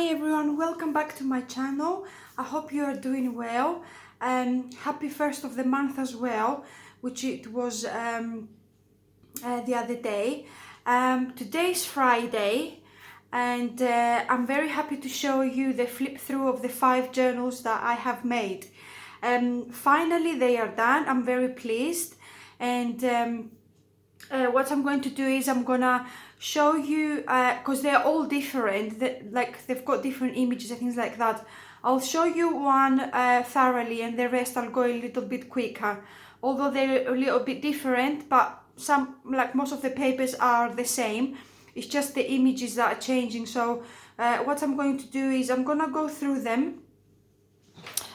Hi everyone, welcome back to my channel. I hope you are doing well. Happy first of the month as well, which it was the other day. Today's Friday, and I'm very happy to show you the flip through of the 5 journals that I have made. Finally they are done. I'm very pleased, and what I'm going to do is I'm gonna show you, because they're all different, like they've got different images and things like that. I'll show you one thoroughly, and the rest I'll go a little bit quicker, although they're a little bit different, but some, like most of the papers, are the same. It's just the images that are changing. So what I'm going to do is I'm gonna go through them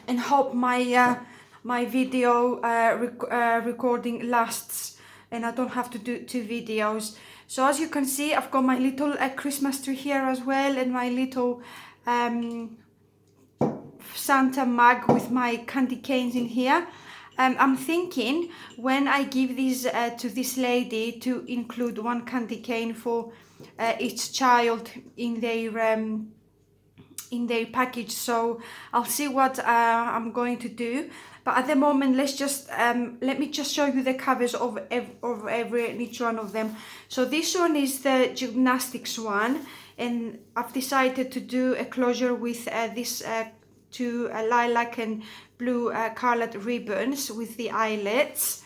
and hope my video recording lasts and I don't have to do 2 videos. So as you can see, I've got my little Christmas tree here as well, and my little Santa mug with my candy canes in here. I'm thinking when I give these to this lady to include 1 candy cane for each child in their package. So I'll see what I'm going to do, but at the moment let me just show you the covers of each one of them. So this one is the gymnastics one, and I've decided to do a closure with this 2 lilac and blue colored ribbons with the eyelets.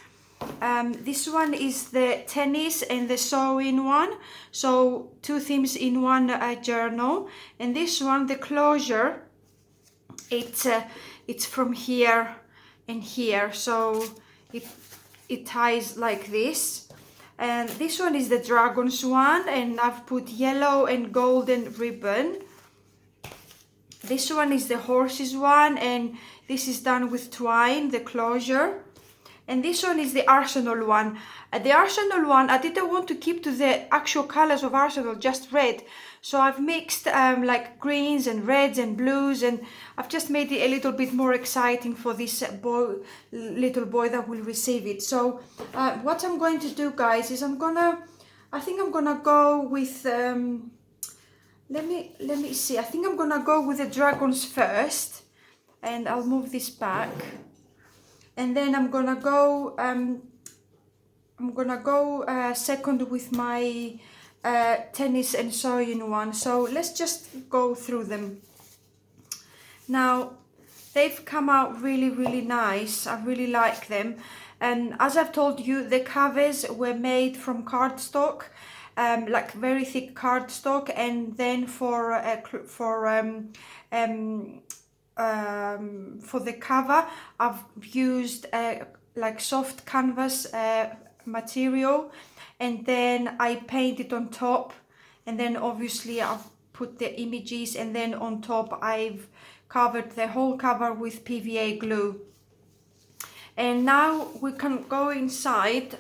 This one is the tennis and the sewing one, so 2 themes in 1 journal. And this one, the closure, it's from here and here, so it ties like this. And this one is the dragons one, and I've put yellow and golden ribbon. This one is the horses one, and this is done with twine, the closure. And this one is the Arsenal one. The Arsenal one, I didn't want to keep to the actual colors of Arsenal, just red. So I've mixed like greens and reds and blues, and I've just made it a little bit more exciting for this little boy that will receive it. So what I'm going to do, guys, is I think I'm gonna go with, let me see. I think I'm gonna go with the dragons first, and I'll move this back. And then I'm gonna go second with my tennis and sewing one. So let's just go through them. Now they've come out really nice. I really like them, and as I've told you, the covers were made from cardstock, like very thick cardstock, and then for the cover I've used like soft canvas material, and then I painted on top, and then obviously I've put the images, and then on top I've covered the whole cover with PVA glue. And now we can go inside.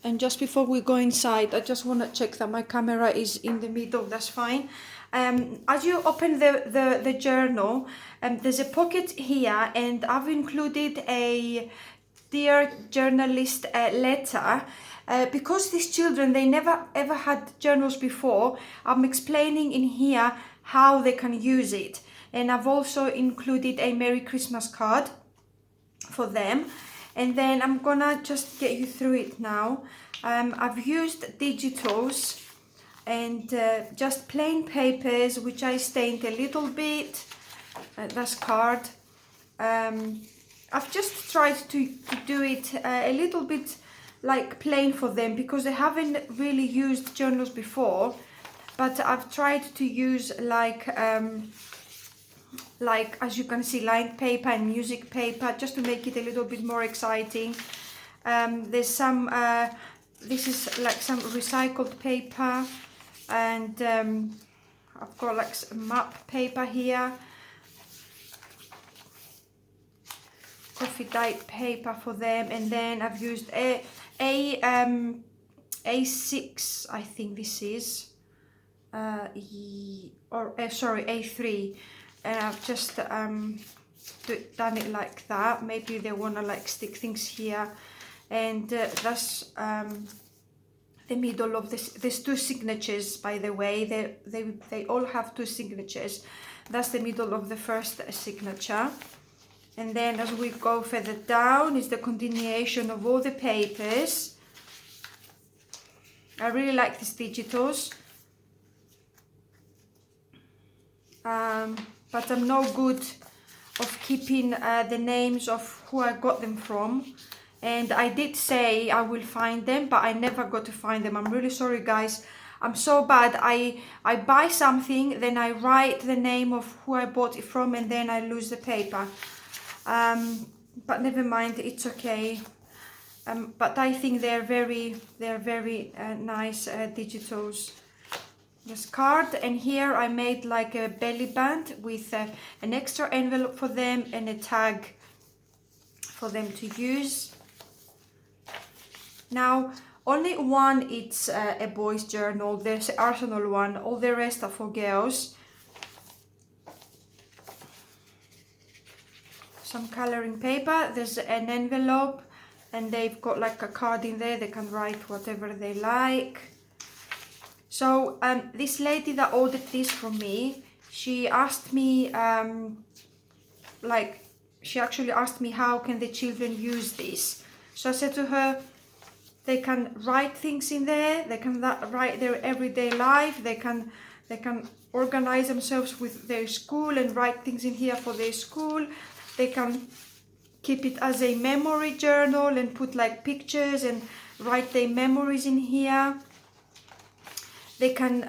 And just before we go inside, I just want to check that my camera is in the middle. That's fine. As you open the journal, there's a pocket here, and I've included a dear journalist letter, because these children, they never ever had journals before. I'm explaining in here how they can use it, and I've also included a Merry Christmas card for them. And then I'm gonna just get you through it now. I've used digitals and just plain papers, which I stained a little bit. That's card. I've just tried to do it a little bit like plain for them, because they haven't really used journals before, but I've tried to use like as you can see, lined paper and music paper, just to make it a little bit more exciting. There's some this is like some recycled paper, and I've got like some map paper here, coffee dyed paper for them, and then I've used A6, I think this is, sorry, A3. And I've just done it like that. Maybe they want to like stick things here, and that's the middle of this. There's two signatures, by the way. They all have two signatures. That's the middle of the first signature. And then as we go further down is the continuation of all the papers. I really like these digitals. But I'm no good of keeping the names of who I got them from. And I did say I will find them, but I never got to find them. I'm really sorry, guys. I'm so bad. I buy something, then I write the name of who I bought it from, and then I lose the paper. But never mind, it's okay. But I think they're very nice digitals. This card, and here I made like a belly band with an extra envelope for them and a tag for them to use. Now, only one it's a boys journal. There's an Arsenal one. All the rest are for girls. Some coloring paper. There's an envelope, and they've got like a card in there. They can write whatever they like. So this lady that ordered this from me, she asked me, she actually asked me how can the children use this. So I said to her, they can write things in there, they can write their everyday life, they can organize themselves with their school and write things in here for their school. They can keep it as a memory journal and put like pictures and write their memories in here. They can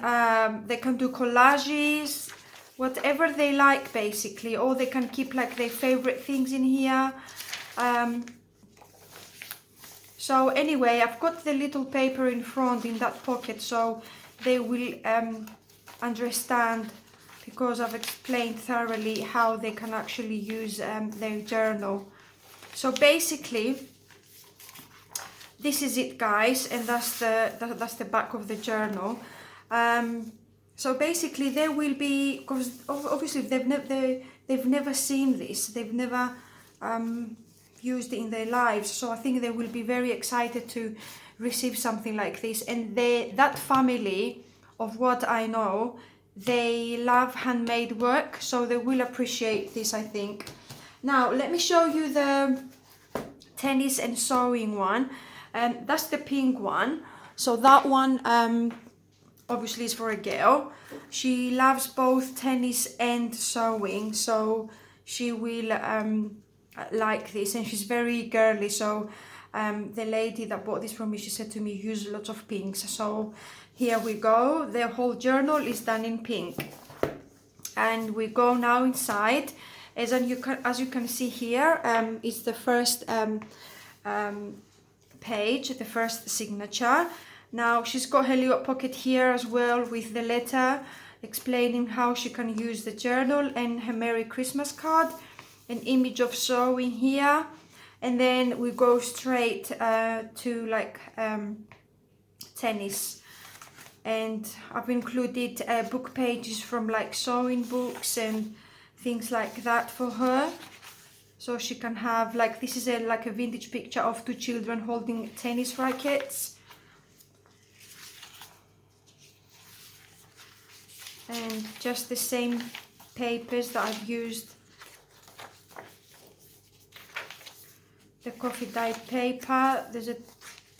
do collages, whatever they like basically, or they can keep like their favorite things in here. So anyway, I've got the little paper in front in that pocket, so they will understand, because I've explained thoroughly how they can actually use their journal. So basically, this is it, guys, and that's the back of the journal. So basically, there will be, because obviously they've never seen this, they've never used it in their lives. So I think they will be very excited to receive something like this. And that family, of what I know, they love handmade work, so they will appreciate this, I think. Now let me show you the tennis and sewing one. That's the pink one. So that one obviously is for a girl. She loves both tennis and sewing, so she will like this, and she's very girly. So the lady that bought this from me, she said to me, use lots of pinks. So here we go. The whole journal is done in pink, and we go now inside. As you can see here, it's the first page, the first signature. Now she's got her little pocket here as well with the letter explaining how she can use the journal, and her Merry Christmas card, an image of sewing here, and then we go straight to like tennis. And I've included book pages from like sewing books and things like that for her, so she can have like, this is like a vintage picture of two children holding tennis rackets. And just the same papers that I've used. The coffee dyed paper, there's an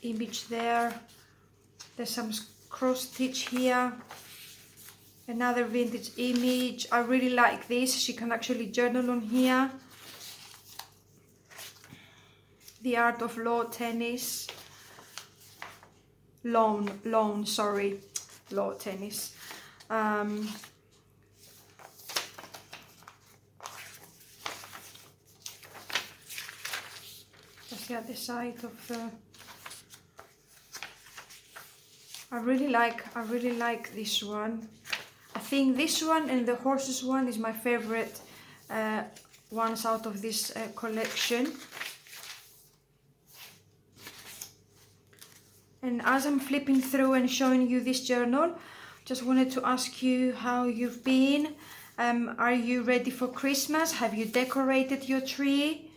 image there. There's some cross stitch here. Another vintage image. I really like this. She can actually journal on here. The Art of Lawn Tennis. Lawn tennis. Just the other side of the. I really like this one. I think this one and the horses one is my favorite ones out of this collection. And as I'm flipping through and showing you this journal, just wanted to ask you how you've been. Are you ready for Christmas? Have you decorated your tree?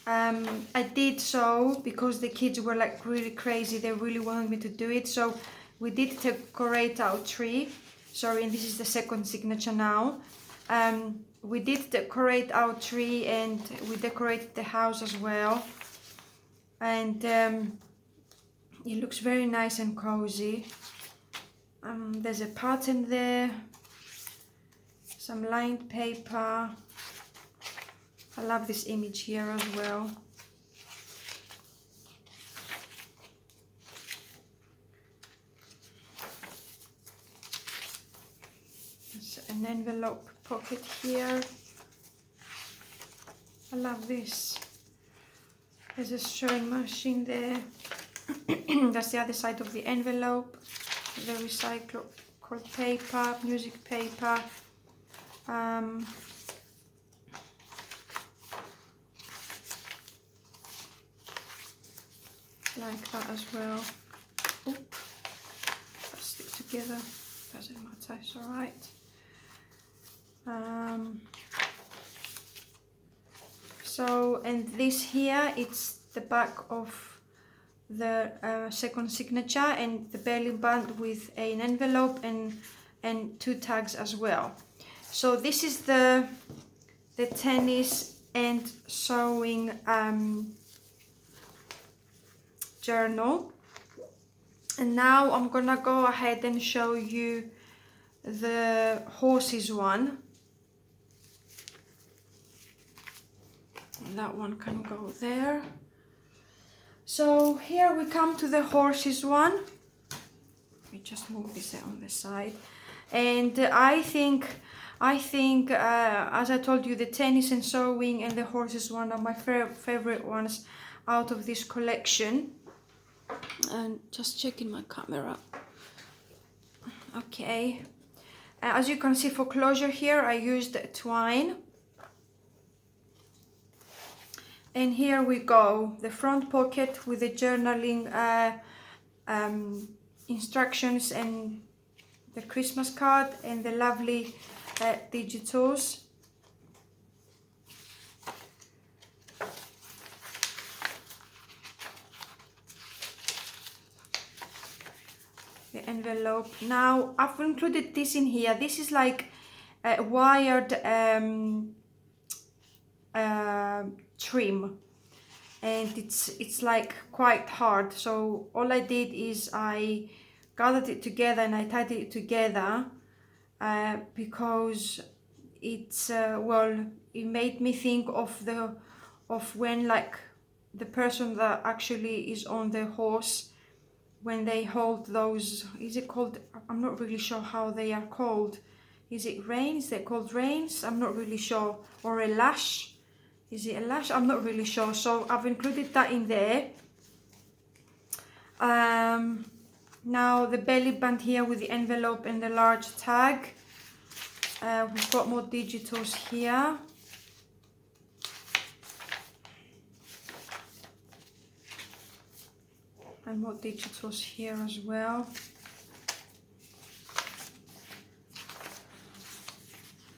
I did so because the kids were like really crazy. They really wanted me to do it. So we did decorate our tree. Sorry, and this is the second signature now. We did decorate our tree and we decorated the house as well. And it looks very nice and cozy. There's a pattern there, some lined paper. I love this image here as well. There's an envelope pocket here. I love this. There's a sewing machine there. That's the other side of the envelope. The recycled paper, music paper. Like that as well. Oop, let's stick together. Doesn't matter, it's alright. So, and this here, it's the back of the second signature and the belly band with an envelope and 2 tags as well. So this is the tennis and sewing journal. And now I'm gonna go ahead and show you the horses one. That one can go there. So here we come to the horses one. Let me just move this on the side. And I think as I told you, the tennis and sewing and the horses one are my favorite ones out of this collection. And just checking my camera. Okay. As you can see, for closure here, I used twine. And here we go, the front pocket with the journaling instructions and the Christmas card and the lovely digitals. The envelope. Now I've included this in here. This is like a wired trim, and it's like quite hard. So all I did is I gathered it together and I tied it together because it's well, it made me think of when like the person that actually is on the horse, when they hold those, is it called, I'm not really sure how they are called. Is it reins? They're called reins? I'm not really sure. Or a lash? Is it a lash? I'm not really sure. So I've included that in there. Now the belly band here with the envelope and the large tag. We've got more digitals here. And more digitals here as well.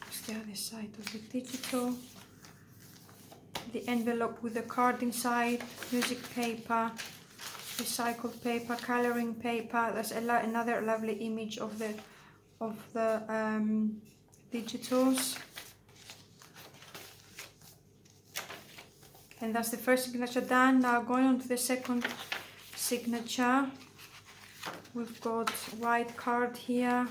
That's the other side of the digital. The envelope with the card inside, music paper, recycled paper, coloring paper. That's another lovely image of the digitals. And that's the first signature done. Now going on to the second signature. We've got white card here,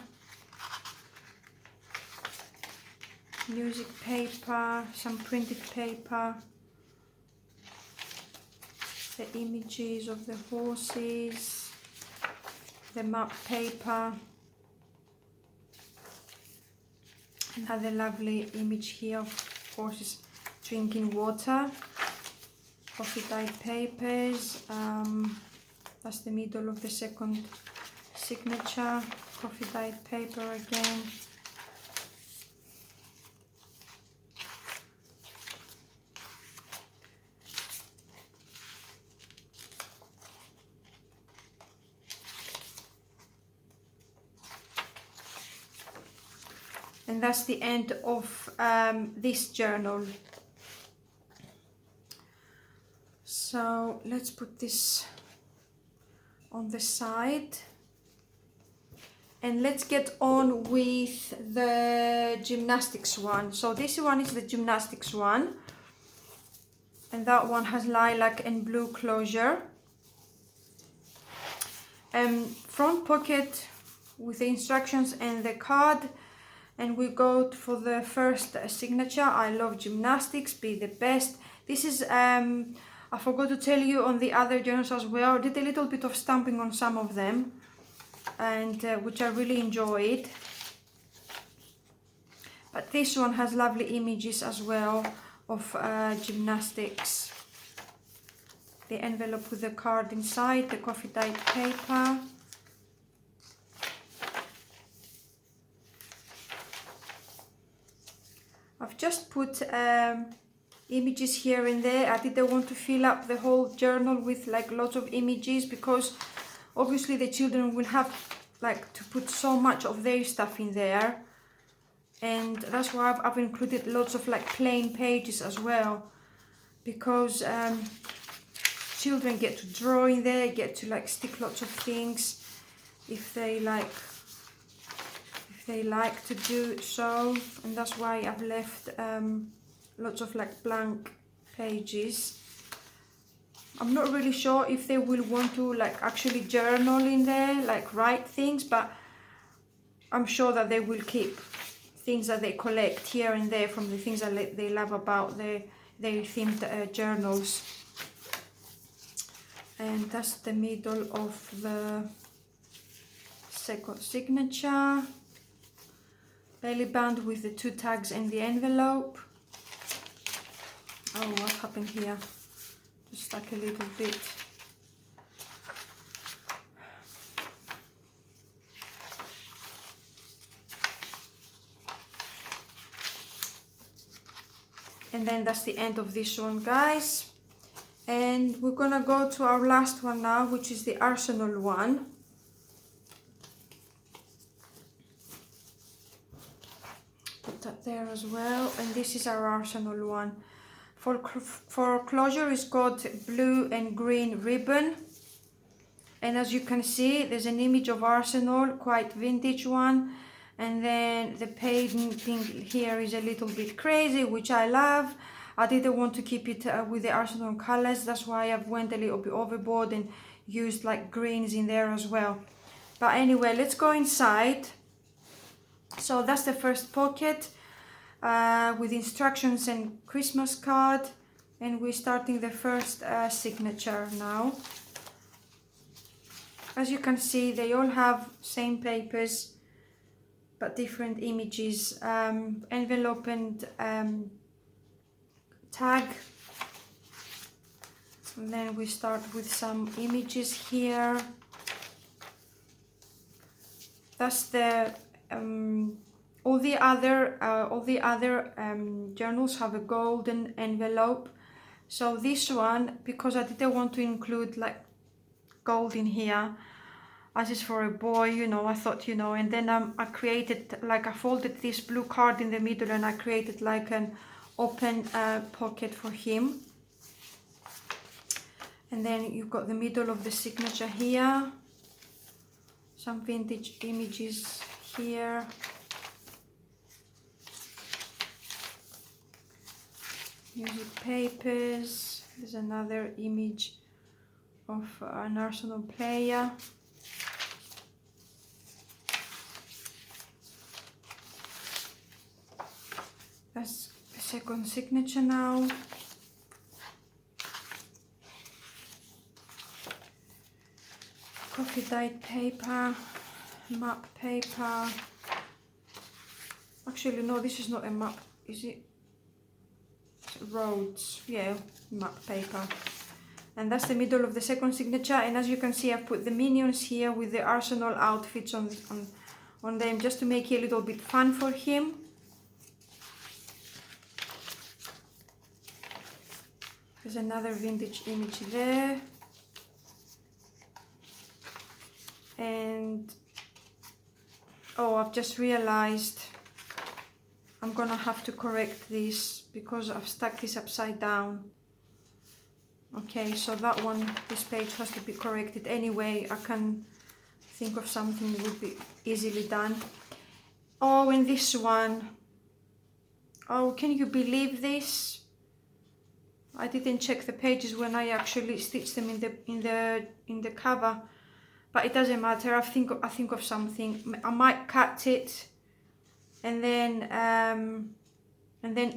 music paper, some printed paper, the images of the horses, the map paper, another lovely image here of horses drinking water, coffee dyed papers. That's the middle of the second signature, coffee dyed paper again. And that's the end of this journal. So let's put this on the side. And let's get on with the gymnastics one. So this one is the gymnastics one. And that one has lilac and blue closure. Front pocket with the instructions and the card. And we go for the first signature. I love gymnastics, be the best. This is, I forgot to tell you on the other journals as well. I did a little bit of stamping on some of them, and which I really enjoyed. But this one has lovely images as well of gymnastics. The envelope with the card inside, the coffee dyed paper. I've just put images here and there. I didn't want to fill up the whole journal with like lots of images, because obviously the children will have like to put so much of their stuff in there. And that's why I've included lots of like plain pages as well, because children get to draw in there, get to like stick lots of things if they like to do so. And that's why I've left lots of like blank pages. I'm not really sure if they will want to like actually journal in there, like write things, but I'm sure that they will keep things that they collect here and there from the things that they love about their themed journals. And that's the middle of the second signature. Belly band with the 2 tags and the envelope. Oh, what happened here? Just stuck a little bit. And then that's the end of this one, guys. And we're gonna go to our last one now, which is the Arsenal one. Put that there as well. And this is our Arsenal one. For closure, it's got blue and green ribbon. And as you can see, there's an image of Arsenal, quite vintage one. And then the painting here is a little bit crazy, which I love. I didn't want to keep it with the Arsenal colors. That's why I've went a little bit overboard and used like greens in there as well. But anyway, let's go inside. So that's the first pocket with instructions and Christmas card. And we're starting the first signature now. As you can see, they all have same papers, but different images, envelope and tag. And then we start with some images here. That's the all the other journals have a golden envelope. So this one, because I didn't want to include like gold in here, as is for a boy, you know, I thought, you know, and then I created, like I folded this blue card in the middle and I created like an open pocket for him. And then you've got the middle of the signature here, some vintage images here. Music papers, there's another image of an Arsenal player. That's the second signature now. Coffee dyed paper, map paper. Actually, no, this is not a map, is it? Roads, yeah, map paper. And that's the middle of the second signature. And as you can see, I've put the minions here with the Arsenal outfits on them, just to make it a little bit fun for him. There's another vintage image there. And oh, I've just realized I'm gonna have to correct this because I've stuck this upside down. Okay, so that one, this page has to be corrected anyway. I can think of something that would be easily done. Oh, and this one. Oh, can you believe this? I didn't check the pages when I actually stitched them in the cover, but it doesn't matter. I think of something. I might cut it and then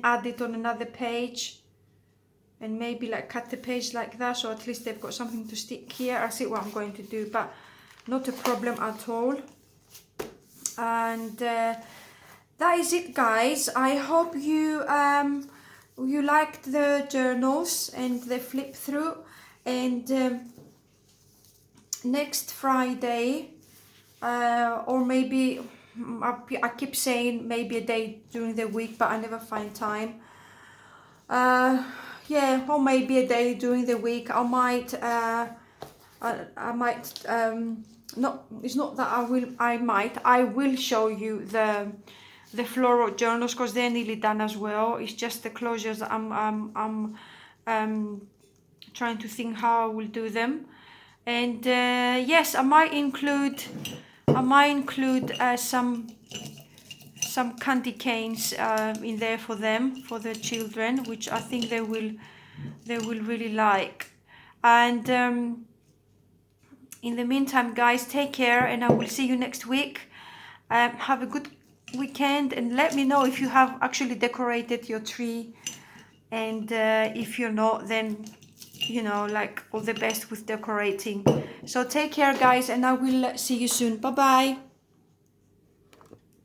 add it on another page, and maybe like cut the page like that, so at least they've got something to stick here. I see what I'm going to do, but not a problem at all. And that is it, guys. I hope you you liked the journals and the flip through. And next Friday, or maybe I keep saying maybe a day during the week, but I never find time. Yeah, or maybe a day during the week. I might not. It's not that I will show you the floral journals, because they're nearly done as well. It's just the closures that I'm trying to think how I will do them. And yes, I might include some candy canes in there for them, for the children, which I think they will really like. And in the meantime, guys, take care, and I will see you next week. Have a good weekend, and let me know if you have actually decorated your tree, and if you're not, then you know, like, all the best with decorating. So take care, guys, and I will see you soon. Bye bye.